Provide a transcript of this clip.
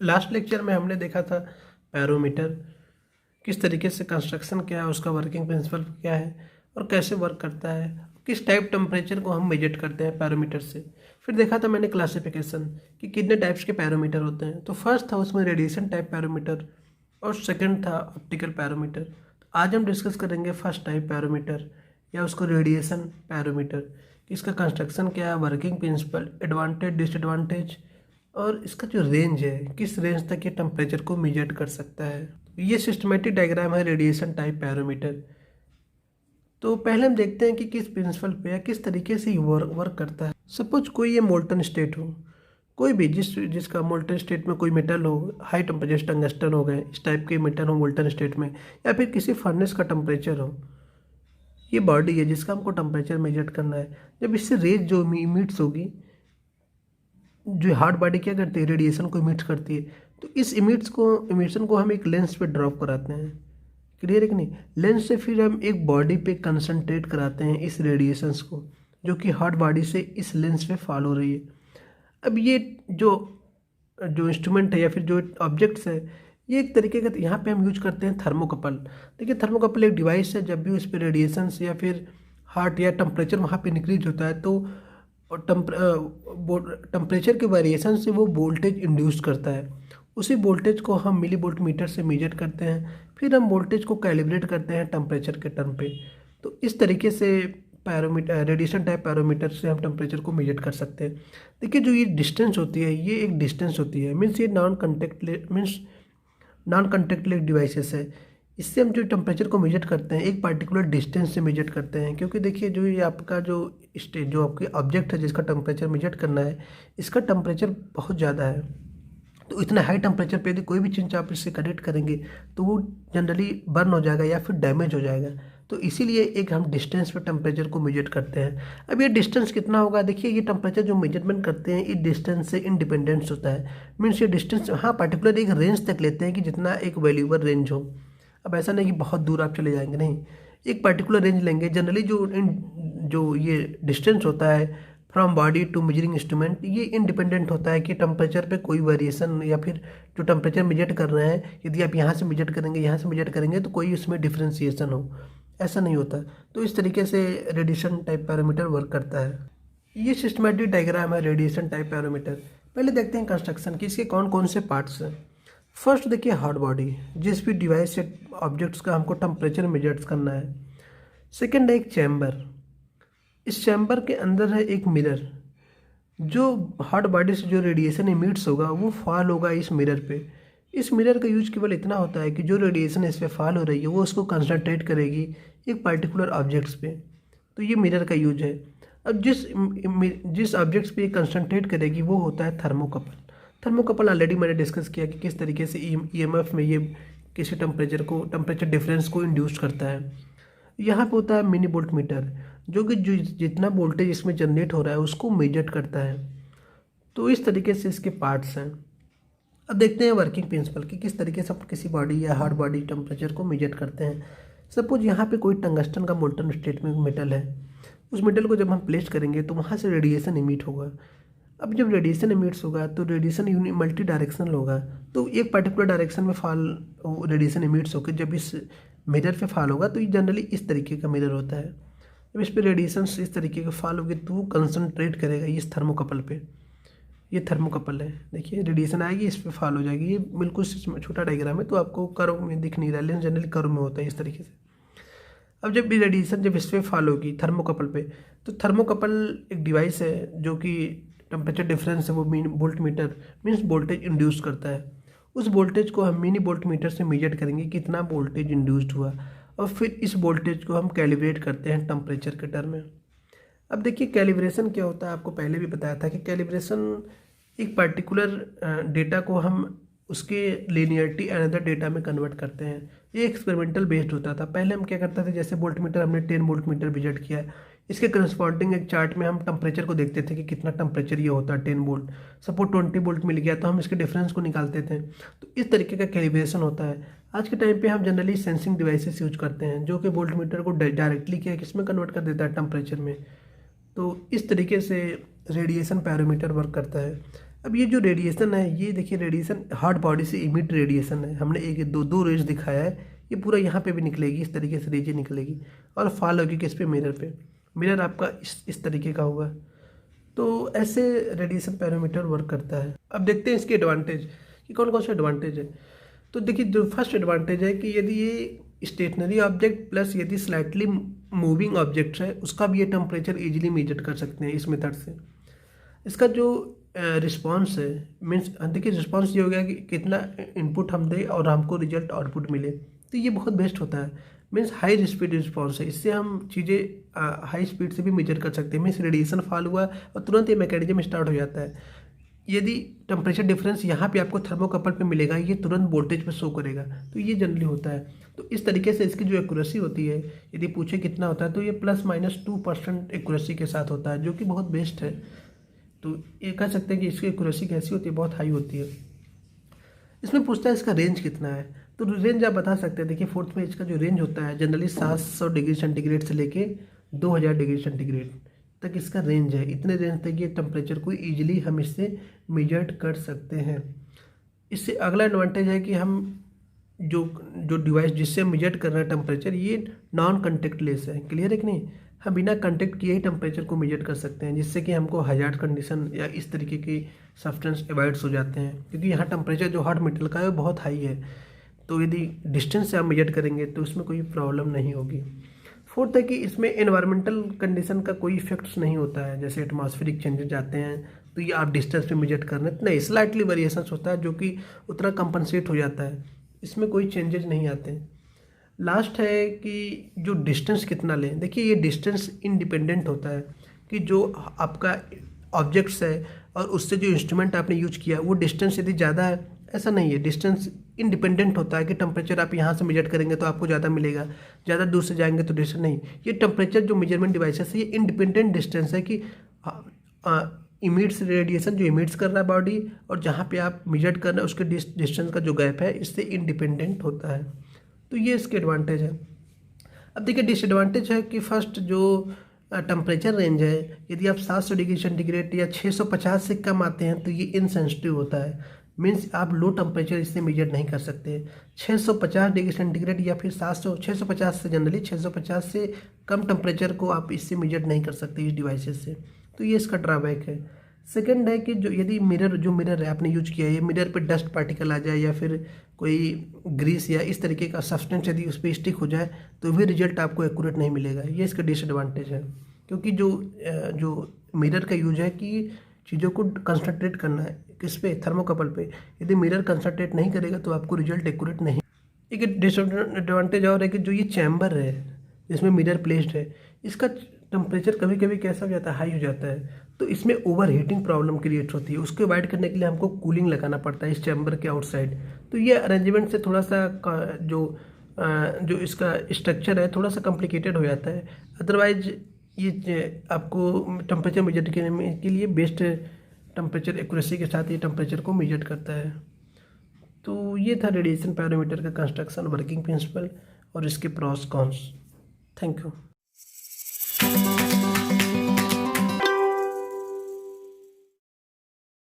Last lecture में हमने देखा था पैरोमीटर किस तरीके से कंस्ट्रक्शन क्या है, उसका वर्किंग प्रिंसिपल क्या है और कैसे वर्क करता है, किस टाइप टेम्परेचर को हम मेजर करते हैं पैरोमीटर से। फिर देखा था मैंने क्लासिफिकेशन कि कितने टाइप्स के पैरोमीटर होते हैं। तो फर्स्ट था उसमें रेडिएशन टाइप पैरोमीटर और सेकंड था ऑप्टिकल पैरोमीटर। तो आज हम डिस्कस करेंगे फर्स्ट टाइप पैरोमीटर या उसको रेडिएशन पैरोमीटर कि इसका कंस्ट्रक्शन क्या है, वर्किंग प्रिंसिपल, एडवांटेज डिसएडवांटेज और इसका जो रेंज है किस रेंज तक ये टेम्परेचर को मेजर कर सकता है। ये सिस्टमेटिक डायग्राम है रेडिएशन टाइप पैरोमीटर। तो पहले हम देखते हैं कि किस प्रिंसिपल पे या किस तरीके से ये वर्क करता है। सपोज कोई ये मोल्टन स्टेट हो, कोई भी जिसका मोल्टन स्टेट में कोई मेटल हो, हाई टेम्परेचर टंगस्टन हो गए, इस टाइप के मेटल हो मोल्टन स्टेट में, या फिर किसी फर्नेस का टेम्परेचर हो। ये बॉडी है जिसका हमको टेम्परेचर मेजर करना है। जब इससे रेज जो इमिट्स होगी, जो हार्ड बॉडी क्या करती है, रेडिएशन को इमिट करती है, तो इस इमिशन को हम एक लेंस पे ड्रॉप कराते हैं। क्लियर है कि नहीं? लेंस से फिर हम एक बॉडी पे कंसंट्रेट कराते हैं इस रेडिएशंस को, जो कि हार्ड बॉडी से इस लेंस पे फॉल हो रही है। अब ये जो जो इंस्ट्रूमेंट है या फिर जो ऑब्जेक्ट्स है, ये एक तरीके का यहाँ पे हम यूज करते हैं थर्मोकपल। देखिए थर्मोकपल एक डिवाइस है, जब भी उस पर रेडिएशंस या फिर हार्ट या टेम्परेचर वहाँ पे इंक्रीज होता है तो टेम्परेचर के वेरिएशन से वो वोल्टेज इंड्यूस करता है। उसी वोल्टेज को हम मिली वोल्ट मीटर से मेजर करते हैं, फिर हम वोल्टेज को कैलिब्रेट करते हैं टेम्परेचर के टर्म पे। तो इस तरीके से पैरोमीटर, रेडिएशन टाइप पैरोमीटर से हम टेम्परेचर को मेजर कर सकते हैं। देखिए जो ये डिस्टेंस होती है, ये एक डिस्टेंस होती है, मीन्स ये नॉन कंटेक्टलेस डिवाइसेस है। इससे हम जो टेम्परेचर को मेजर करते हैं एक पार्टिकुलर डिस्टेंस से मेजर करते हैं, क्योंकि देखिए जो ये आपका जो स्टेज जो आपकी ऑब्जेक्ट है जिसका टेम्परेचर मेजर करना है, इसका टेम्परेचर बहुत ज़्यादा है। तो इतना हाई टेम्परेचर पे यदि कोई भी चीज़ आप इससे कनेक्ट करेंगे तो वो जनरली बर्न हो जाएगा या फिर डैमेज हो जाएगा। तो इसीलिए एक हम डिस्टेंस पे टेम्परेचर को मेजर करते हैं। अब ये डिस्टेंस कितना होगा, देखिए ये टेम्परेचर जो मेजरमेंट करते हैं ये डिस्टेंस से इंडिपेंडेंस होता है। मीन्स ये डिस्टेंस हाँ पर्टिकुलर एक रेंज तक लेते हैं कि जितना एक वैल्यूएबल रेंज हो। अब ऐसा नहीं कि बहुत दूर आप चले जाएंगे, नहीं, एक पर्टिकुलर रेंज लेंगे। जनरली जो ये डिस्टेंस होता है from body to measuring instrument, ये इंडिपेंडेंट होता है कि टेम्परेचर पे कोई वेरिएशन या फिर जो टेम्परेचर मेजर कर रहे हैं, यदि आप यहाँ से मेजर करेंगे यहाँ से मेजर करेंगे तो कोई उसमें डिफ्रेंसिएशन हो, ऐसा नहीं होता। तो इस तरीके से रेडिएशन टाइप पैरामीटर वर्क करता है। ये सिस्टमेटिक डायग्राम है रेडिएशन टाइप पैरामीटर। पहले देखते हैं कंस्ट्रक्शन की, इसके कौन कौन से पार्ट्स हैं। फर्स्ट देखिए हार्ड बॉडी, जिस भी डिवाइस से ऑब्जेक्ट्स का हमको टेम्परेचर मेजर करना है। सेकंड है एक चैम्बर, इस चैम्बर के अंदर है एक मिरर, जो हार्ड बॉडी से जो रेडिएशन इमिट्स होगा वो फॉल होगा इस मिरर पे। इस मिरर का यूज केवल इतना होता है कि जो रेडिएशन इस पे फॉल हो रही है वो उसको कंसंट्रेट करेगी एक पर्टिकुलर ऑब्जेक्ट्स पे। तो ये मिरर का यूज है। अब जिस ऑब्जेक्ट्स पे कंसंट्रेट करेगी वो होता है थर्मोकपल। थर्मोकपल ऑलरेडी मैंने डिस्कस किया कि किस तरीके से ईएमएफ में ये किसी टेम्परेचर डिफरेंस को इंड्यूस करता है। यहाँ पे होता है मिनी वोल्ट मीटर, जो कि जितना वोल्टेज इसमें जनरेट हो रहा है उसको मेजर करता है। तो इस तरीके से इसके पार्ट्स हैं। अब देखते हैं वर्किंग प्रिंसिपल कि किस तरीके से आप किसी बॉडी या हार्ड बॉडी टेम्परेचर को मेजर करते हैं। सपोज यहाँ पे कोई टंगस्टन का मोल्टन स्टेट में मेटल है, उस मेटल को जब हम प्लेस करेंगे तो वहाँ से रेडिएशन इमिट होगा। अब जब रेडिएशन इमिट्स होगा तो रेडिएशन मल्टी डायरेक्शनल होगा, तो एक पर्टिकुलर डायरेक्शन में फॉल रेडिएशन इमिट्स होकर जब इस मिरर पे फॉल होगा, तो ये जनरली इस तरीके का मिरर होता है। जब इस पर रेडिएशन इस तरीके का फॉल होगी तो वो कंसंट्रेट करेगा इस थर्मोकपल पे। ये थर्मोकपल है, देखिए रेडिएशन आएगी इस पर फॉल हो जाएगी। ये बिल्कुल छोटा डायग्राम है तो आपको कर्व में दिख नहीं रहा है, लेकिन जनरली कर्व में होता है इस तरीके से। अब जब भी रेडिएशन जब इस पर फॉल होगी थर्मोकपल पे, तो थर्मोकपल एक डिवाइस है जो कि टेम्परेचर डिफरेंस है वो volt meter means voltage induce करता है। उस वोल्टेज को हम मिनी वोल्ट मीटर से मेजर करेंगे कितना वोल्टेज इंड्यूस्ड हुआ, और फिर इस वोल्टेज को हम कैलिब्रेट करते हैं टेम्परेचर के टर्म में। अब देखिए कैलिब्रेशन क्या होता है, आपको पहले भी बताया था कि कैलिब्रेशन एक पर्टिकुलर डेटा को हम उसके लीनियरिटी अनदर डेटा में कन्वर्ट करते हैं। ये एक्सपेरिमेंटल बेस्ड होता था। पहले हम क्या करते थे, जैसे वोल्ट मीटर हमने 10 वोल्ट मीटर विजिट किया, इसके करस्पॉन्डिंग एक चार्ट में हम टेम्परेचर को देखते थे कि कितना टेम्परेचर ये होता है 10 वोल्ट। सपोज 20 वोल्ट मिल गया तो हम इसके डिफरेंस को निकालते थे। तो इस तरीके का कैलिब्रेशन होता है। आज के टाइम पे हम जनरली सेंसिंग डिवाइसेस यूज करते हैं जो कि वोल्ट मीटर को डायरेक्टली क्या किसमें कन्वर्ट कर देता है, टेम्परेचर में। तो इस तरीके से रेडिएशन पैरामीटर वर्क करता है। अब ये जो रेडिएशन है, ये देखिए रेडिएशन हार्ट बॉडी से इमिट रेडिएशन है। हमने एक दो रेज दिखाया है, ये पूरा यहाँ पे भी निकलेगी, इस तरीके से रेज निकलेगी और फॉल होगी किस पे, मिरर पे। मिरर आपका इस तरीके का होगा। तो ऐसे रेडिएशन पैरामीटर वर्क करता है। अब देखते हैं इसके एडवांटेज कि कौन कौन से एडवांटेज है। तो देखिए जो फर्स्ट एडवांटेज है कि यदि ये स्टेशनरी ऑब्जेक्ट प्लस यदि स्लाइटली मूविंग ऑब्जेक्ट है, उसका भी ये टेम्परेचर इजीली मेजर कर सकते हैं इस मेथड से। इसका जो रिस्पांस है, मीन्स देखिए रिस्पांस ये हो गया कि कितना इनपुट हम दें और हमको रिजल्ट आउटपुट मिले, तो ये बहुत बेस्ट होता है। मीन्स हाई स्पीड रिस्पांस है, इससे हम चीज़ें हाई स्पीड से भी मेजर कर सकते हैं। मीन्स रेडिएशन फॉल हुआ और तुरंत ये मैकेनिज्म स्टार्ट हो जाता है। यदि टेम्परेचर डिफरेंस यहाँ पे आपको थर्मोकपल पे मिलेगा, ये तुरंत वोल्टेज पे शो करेगा, तो ये जनरली होता है। तो इस तरीके से इसकी जो एक्यूरेसी होती है, यदि पूछे कितना होता है, तो ये +-2% एक्यूरेसी के साथ होता है, जो कि बहुत बेस्ट है। तो ये कह सकते हैं कि इसकी एक्यूरेसी कैसी होती है, बहुत हाई होती है। इसमें पूछता है इसका रेंज कितना है, तो रेंज आप बता सकते हैं। देखिए फोर्थ में इसका जो रेंज होता है जनरली 700 डिग्री सेंटीग्रेड से लेके 2000 डिग्री सेंटीग्रेड तक इसका रेंज है। इतने रेंज तक ये टेम्परेचर को ईजिली हम इससे मेजर कर सकते हैं। इससे अगला एडवांटेज है कि हम जो जो डिवाइस जिससे हम मेजर कर रहे हैं टेम्परेचर, ये नॉन कंटेक्ट लेस है। क्लियर है कि नहीं, हम बिना कंटेक्ट किए ही टेम्परेचर को मेजर कर सकते हैं, जिससे कि हमको हजार्ड कंडीशन या इस तरीके की सब्सटेंस अवॉइड्स हो जाते हैं। क्योंकि यहाँ टेम्परेचर जो हॉट मेटल का है वो बहुत हाई है, तो यदि डिस्टेंस से आप मेजर करेंगे तो इसमें कोई प्रॉब्लम नहीं होगी। फोर्थ है कि इसमें एनवायरमेंटल कंडीशन का कोई इफेक्ट्स नहीं होता है। जैसे एटमॉस्फेरिक चेंजेस आते हैं तो ये आप डिस्टेंस पे मेजर कर रहे हैं, नहीं, स्लाइटली वेरिएशंस होता है जो कि उतना कंपनसेट हो जाता है, इसमें कोई चेंजेस नहीं आते। लास्ट है कि जो डिस्टेंस कितना लें। देखिए ये डिस्टेंस इंडिपेंडेंट होता है कि जो आपका ऑब्जेक्ट्स है और उससे जो इंस्ट्रूमेंट आपने यूज किया वो डिस्टेंस यदि ज़्यादा है, ऐसा नहीं है। डिस्टेंस इंडिपेंडेंट होता है कि टेम्परेचर आप यहाँ से मेजर करेंगे तो आपको ज़्यादा मिलेगा, ज़्यादा दूर से जाएंगे तो डिस्टेंस नहीं। ये टेम्परेचर जो मेजरमेंट डिवाइसेस है, ये इंडिपेंडेंट डिस्टेंस है कि इमिट्स रेडिएशन जो इमिट्स कर रहा है बॉडी, और जहाँ पे आप मेजर कर रहे हैं उसके डिस्टेंस का जो गैप है, इससे इंडिपेंडेंट होता है। तो ये इसके एडवांटेज है। अब देखिए डिसएडवांटेज है कि फर्स्ट जो टेम्परेचर रेंज है, यदि आप 700 डिग्री सेंटीग्रेड या 650 से कम आते हैं तो ये इनसेंसिटिव होता है। मीन्स आप लो टेम्परेचर इससे मेजर नहीं कर सकते। 650 डिग्री सेंटीग्रेड या फिर 650 से जनरली 650 से कम टेम्परेचर को आप इससे मेजर नहीं कर सकते इस डिवाइसेस से, तो ये इसका ड्रॉबैक है। सेकंड है कि जो यदि मिरर है आपने यूज किया है, मिरर पे डस्ट पार्टिकल आ जाए या फिर कोई ग्रीस या इस तरीके का सब्सटेंस यदि उस पर स्टिक हो जाए तो भी रिजल्ट आपको एक्यूरेट नहीं मिलेगा, ये इसका डिसएडवांटेज है। क्योंकि जो मिरर का यूज है कि चीज़ों को कंसंट्रेट करना है, किस पे, थर्मोकपल पे। यदि मिरर कंसंट्रेट नहीं करेगा तो आपको रिजल्ट एक्यूरेट नहीं। एक डिसएडवांटेज और है कि जो ये चैम्बर है जिसमें मिरर प्लेस्ड है, इसका टेम्परेचर कभी कभी कैसा हो जाता है, हाई हो जाता है, तो इसमें ओवर हीटिंग प्रॉब्लम क्रिएट होती है। उसको अवॉइड करने के लिए हमको कूलिंग लगाना पड़ता है इस चैम्बर के आउटसाइड। तो ये अरेंजमेंट से थोड़ा सा जो इसका स्ट्रक्चर है थोड़ा सा कॉम्प्लिकेटेड हो जाता है। अदरवाइज ये आपको टेम्परेचर मेजर करने के लिए बेस्ट टेम्परेचर एक्यूरेसी के साथ ये टेम्परेचर को मेजर करता है। तो ये था रेडिएशन पैरामीटर का कंस्ट्रक्शन, वर्किंग प्रिंसिपल और इसके प्रॉस कॉन्स। Thank you.